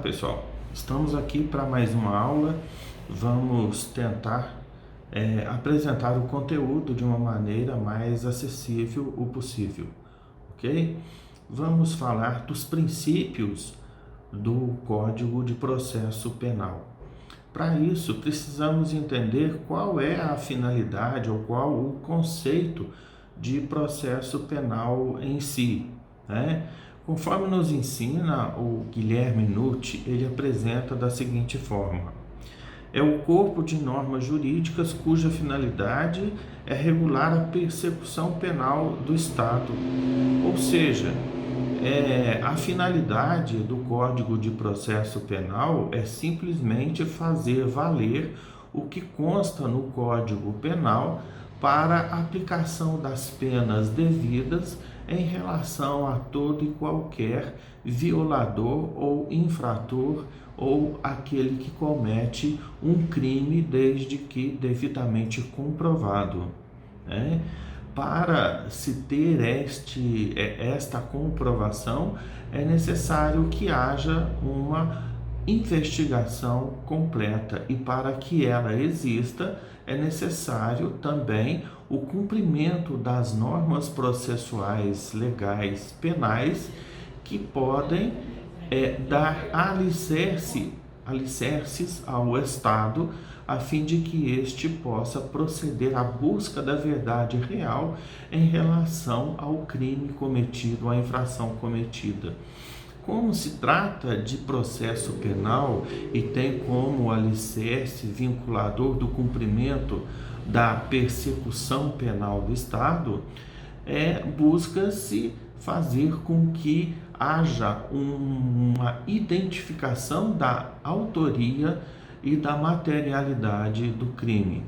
pessoal, estamos aqui para mais uma aula. Vamos tentar apresentar o conteúdo de uma maneira mais acessível o possível, ok? Vamos falar dos princípios do Código de Processo Penal. Para isso, precisamos entender qual é a finalidade ou qual o conceito de processo penal em si, né? Conforme nos ensina o Guilherme Nutt, ele apresenta da seguinte forma: é o corpo de normas jurídicas cuja finalidade é regular a persecução penal do Estado. Ou seja, a finalidade do Código de Processo Penal é simplesmente fazer valer o que consta no Código Penal para a aplicação das penas devidas em relação a todo e qualquer violador ou infrator ou aquele que comete um crime desde que devidamente comprovado, né? Para se ter esta comprovação, é necessário que haja uma investigação completa, e para que ela exista, é necessário também o cumprimento das normas processuais legais penais que podem dar alicerces ao Estado, a fim de que este possa proceder à busca da verdade real em relação ao crime cometido, à infração cometida. Como se trata de processo penal e tem como alicerce vinculador do cumprimento da persecução penal do Estado, busca-se fazer com que haja uma identificação da autoria e da materialidade do crime.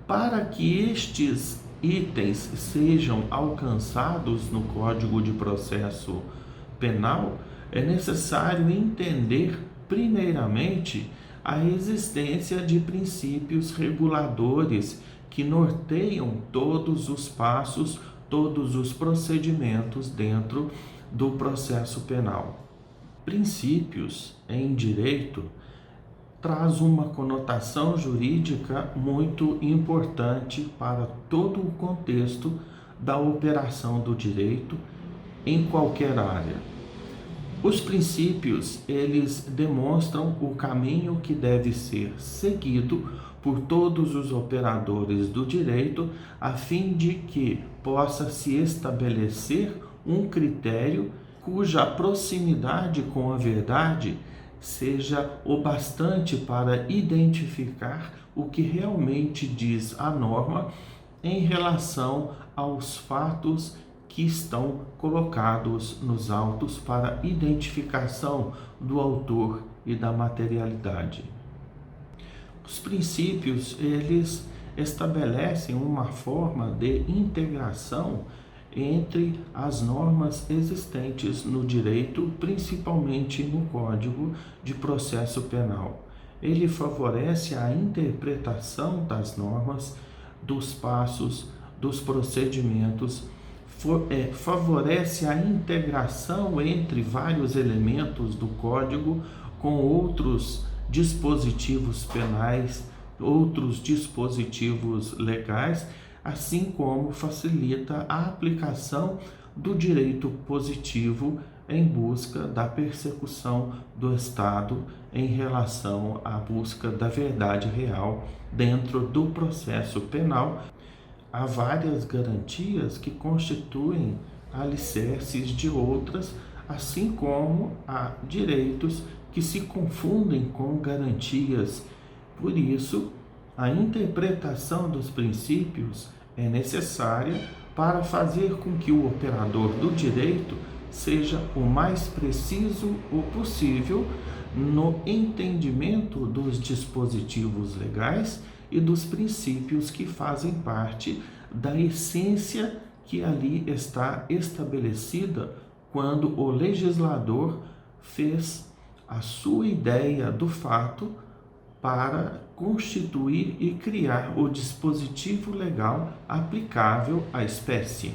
Para que estes itens sejam alcançados no Código de Processo Penal, é necessário entender, primeiramente, a existência de princípios reguladores que norteiam todos os passos, todos os procedimentos dentro do processo penal. Princípios em direito traz uma conotação jurídica muito importante para todo o contexto da operação do direito em qualquer área. Os princípios, eles demonstram o caminho que deve ser seguido por todos os operadores do direito, a fim de que possa se estabelecer um critério cuja proximidade com a verdade seja o bastante para identificar o que realmente diz a norma em relação aos fatos que estão colocados nos autos para identificação do autor e da materialidade. Os princípios, eles estabelecem uma forma de integração entre as normas existentes no direito, principalmente no Código de Processo Penal. Ele favorece a interpretação das normas, dos passos, dos procedimentos, favorece a integração entre vários elementos do Código com outros dispositivos penais, outros dispositivos legais, assim como facilita a aplicação do direito positivo em busca da persecução do Estado em relação à busca da verdade real dentro do processo penal. Há várias garantias que constituem alicerces de outras, assim como há direitos que se confundem com garantias. Por isso, a interpretação dos princípios é necessária para fazer com que o operador do direito seja o mais preciso o possível no entendimento dos dispositivos legais e dos princípios que fazem parte da essência que ali está estabelecida quando o legislador fez a sua ideia do fato para constituir e criar o dispositivo legal aplicável à espécie.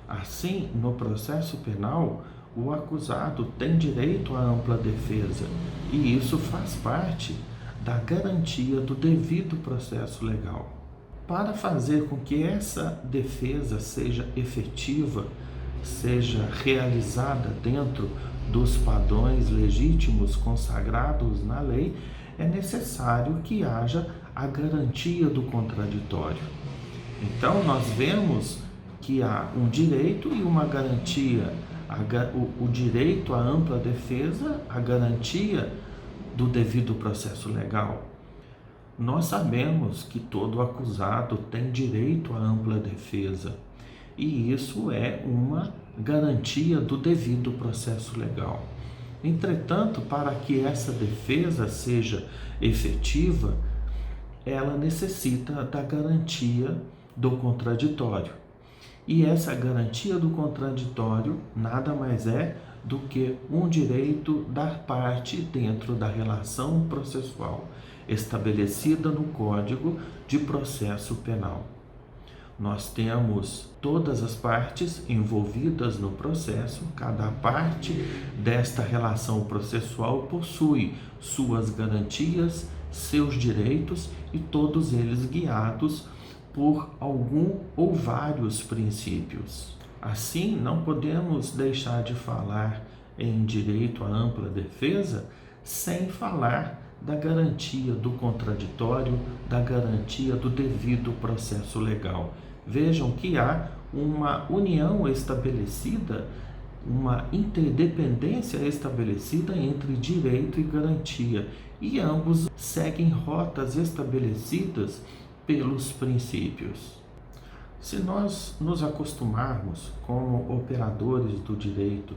Assim, no processo penal, o acusado tem direito à ampla defesa e isso faz parte da garantia do devido processo legal. Para fazer com que essa defesa seja efetiva, seja realizada dentro dos padrões legítimos consagrados na lei, é necessário que haja a garantia do contraditório. Então, nós vemos que há um direito e uma garantia, o direito à ampla defesa, a garantia do devido processo legal. Nós sabemos que todo acusado tem direito à ampla defesa, e isso é uma garantia do devido processo legal. Entretanto, para que essa defesa seja efetiva, ela necessita da garantia do contraditório. E essa garantia do contraditório nada mais é do que um direito da parte dentro da relação processual estabelecida no Código de Processo Penal. Nós temos todas as partes envolvidas no processo, cada parte desta relação processual possui suas garantias, seus direitos e todos eles guiados por algum ou vários princípios. Assim, não podemos deixar de falar em direito à ampla defesa sem falar da garantia do contraditório, da garantia do devido processo legal. Vejam que há uma união estabelecida, uma interdependência estabelecida entre direito e garantia, e ambos seguem rotas estabelecidas pelos princípios. Se nós nos acostumarmos, como operadores do direito,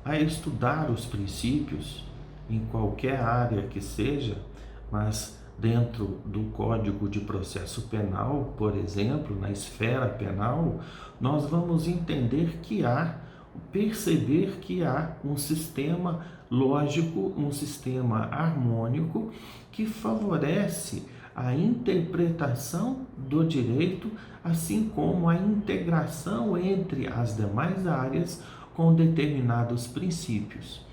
a estudar os princípios, em qualquer área que seja, mas dentro do Código de Processo Penal, por exemplo, na esfera penal, nós vamos perceber que há um sistema lógico, um sistema harmônico que favorece a interpretação do direito, assim como a integração entre as demais áreas com determinados princípios.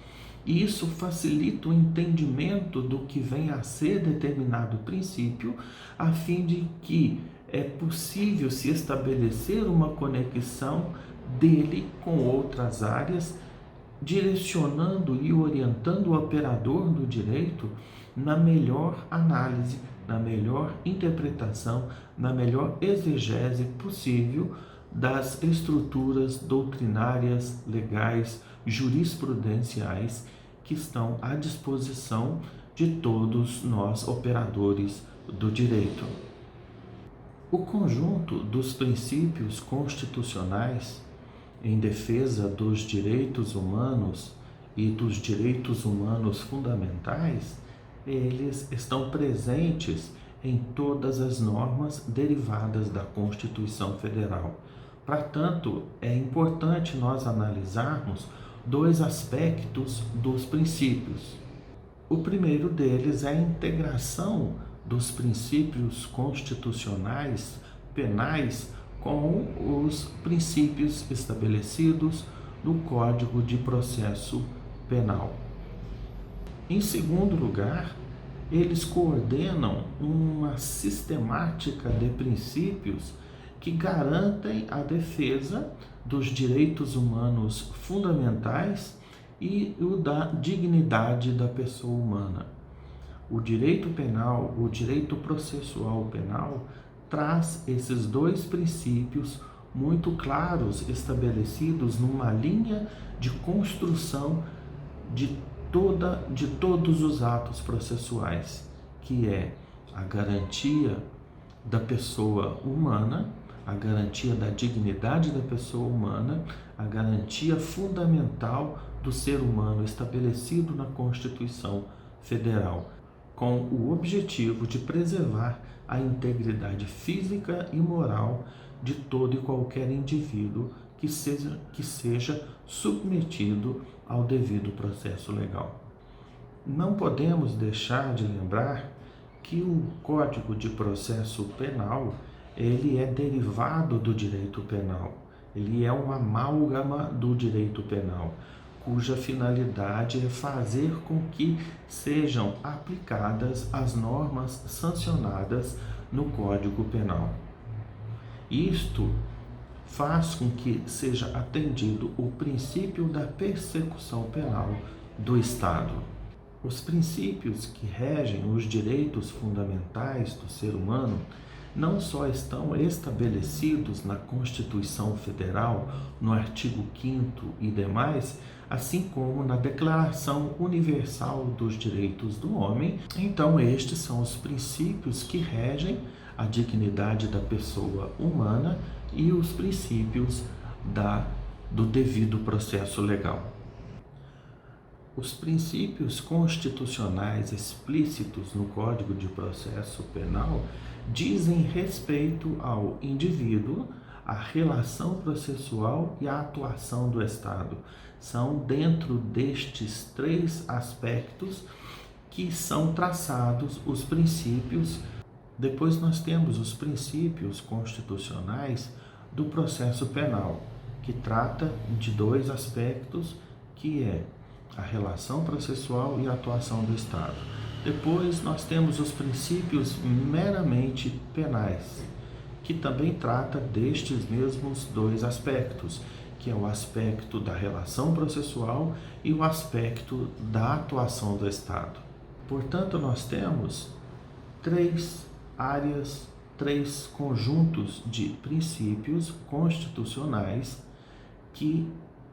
E isso facilita o entendimento do que vem a ser determinado princípio, a fim de que é possível se estabelecer uma conexão dele com outras áreas, direcionando e orientando o operador do direito na melhor análise, na melhor interpretação, na melhor exegese possível das estruturas doutrinárias, legais, jurisprudenciais que estão à disposição de todos nós operadores do direito. O conjunto dos princípios constitucionais em defesa dos direitos humanos e dos direitos humanos fundamentais, eles estão presentes em todas as normas derivadas da Constituição Federal. Portanto, é importante nós analisarmos dois aspectos dos princípios. O primeiro deles é a integração dos princípios constitucionais penais com os princípios estabelecidos no Código de Processo Penal. Em segundo lugar, eles coordenam uma sistemática de princípios que garantem a defesa dos direitos humanos fundamentais e o da dignidade da pessoa humana. O direito penal, o direito processual penal, traz esses dois princípios muito claros, estabelecidos numa linha de construção de todos os atos processuais, que é a garantia da pessoa humana, a garantia da dignidade da pessoa humana, a garantia fundamental do ser humano estabelecido na Constituição Federal, com o objetivo de preservar a integridade física e moral de todo e qualquer indivíduo que seja submetido ao devido processo legal. Não podemos deixar de lembrar que o Código de Processo Penal ele é derivado do direito penal. Ele é uma amálgama do direito penal, cuja finalidade é fazer com que sejam aplicadas as normas sancionadas no Código Penal. Isto faz com que seja atendido o princípio da persecução penal do Estado. Os princípios que regem os direitos fundamentais do ser humano não só estão estabelecidos na Constituição Federal, no artigo 5º e demais, assim como na Declaração Universal dos Direitos do Homem. Então, estes são os princípios que regem a dignidade da pessoa humana e os princípios do devido processo legal. Os princípios constitucionais explícitos no Código de Processo Penal dizem respeito ao indivíduo, à relação processual e à atuação do Estado. São dentro destes três aspectos que são traçados os princípios. Depois nós temos os princípios constitucionais do processo penal, que trata de dois aspectos, que é a relação processual e a atuação do Estado. Depois nós temos os princípios meramente penais, que também trata destes mesmos dois aspectos, que é o aspecto da relação processual e o aspecto da atuação do Estado. Portanto, nós temos três áreas, três conjuntos de princípios constitucionais que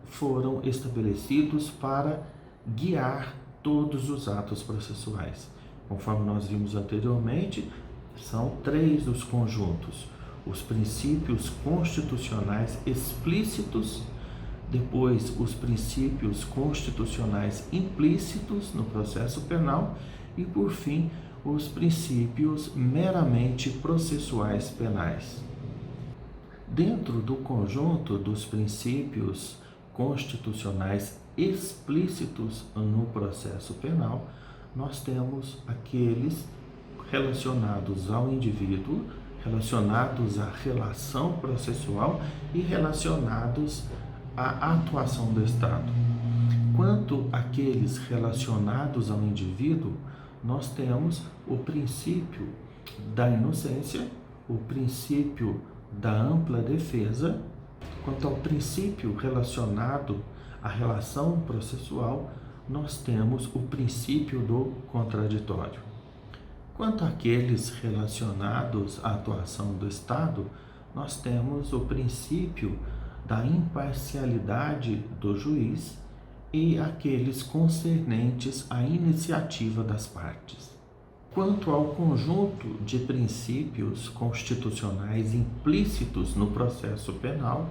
foram estabelecidos para guiar todos os atos processuais. Conforme nós vimos anteriormente, são três os conjuntos: os princípios constitucionais explícitos, depois os princípios constitucionais implícitos no processo penal e, por fim, os princípios meramente processuais penais. Dentro do conjunto dos princípios constitucionais explícitos no processo penal, nós temos aqueles relacionados ao indivíduo, relacionados à relação processual e relacionados à atuação do Estado. Quanto àqueles relacionados ao indivíduo, nós temos o princípio da inocência, o princípio da ampla defesa. Quanto ao princípio relacionado à relação processual, nós temos o princípio do contraditório. Quanto àqueles relacionados à atuação do Estado, nós temos o princípio da imparcialidade do juiz e aqueles concernentes à iniciativa das partes. Quanto ao conjunto de princípios constitucionais implícitos no processo penal,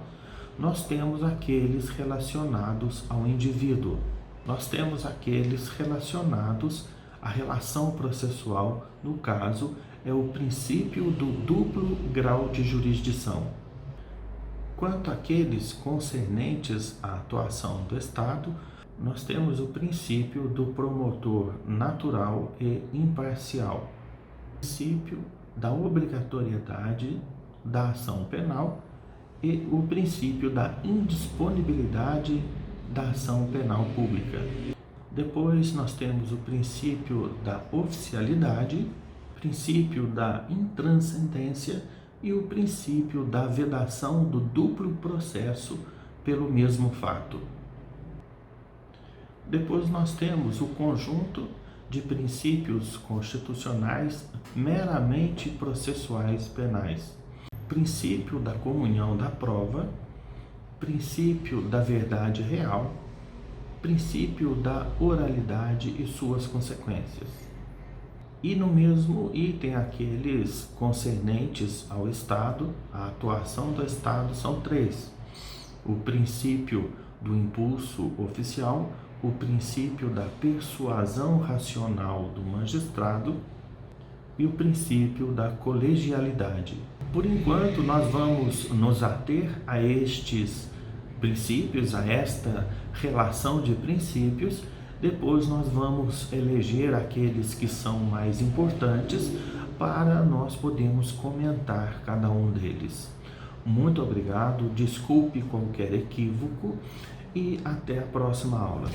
nós temos aqueles relacionados ao indivíduo. Nós temos aqueles relacionados à relação processual, no caso, é o princípio do duplo grau de jurisdição. Quanto àqueles concernentes à atuação do Estado, nós temos o princípio do promotor natural e imparcial, o princípio da obrigatoriedade da ação penal e o princípio da indisponibilidade da ação penal pública. Depois nós temos o princípio da oficialidade, princípio da intranscendência e o princípio da vedação do duplo processo pelo mesmo fato. Depois nós temos o conjunto de princípios constitucionais meramente processuais penais. Princípio da comunhão da prova, princípio da verdade real, princípio da oralidade e suas consequências. E no mesmo item, aqueles concernentes ao Estado, a atuação do Estado, são três: o princípio do impulso oficial, o princípio da persuasão racional do magistrado e o princípio da colegialidade. Por enquanto, nós vamos nos ater a estes princípios, a esta relação de princípios. Depois nós vamos eleger aqueles que são mais importantes para nós podermos comentar cada um deles. Muito obrigado, desculpe qualquer equívoco e até a próxima aula.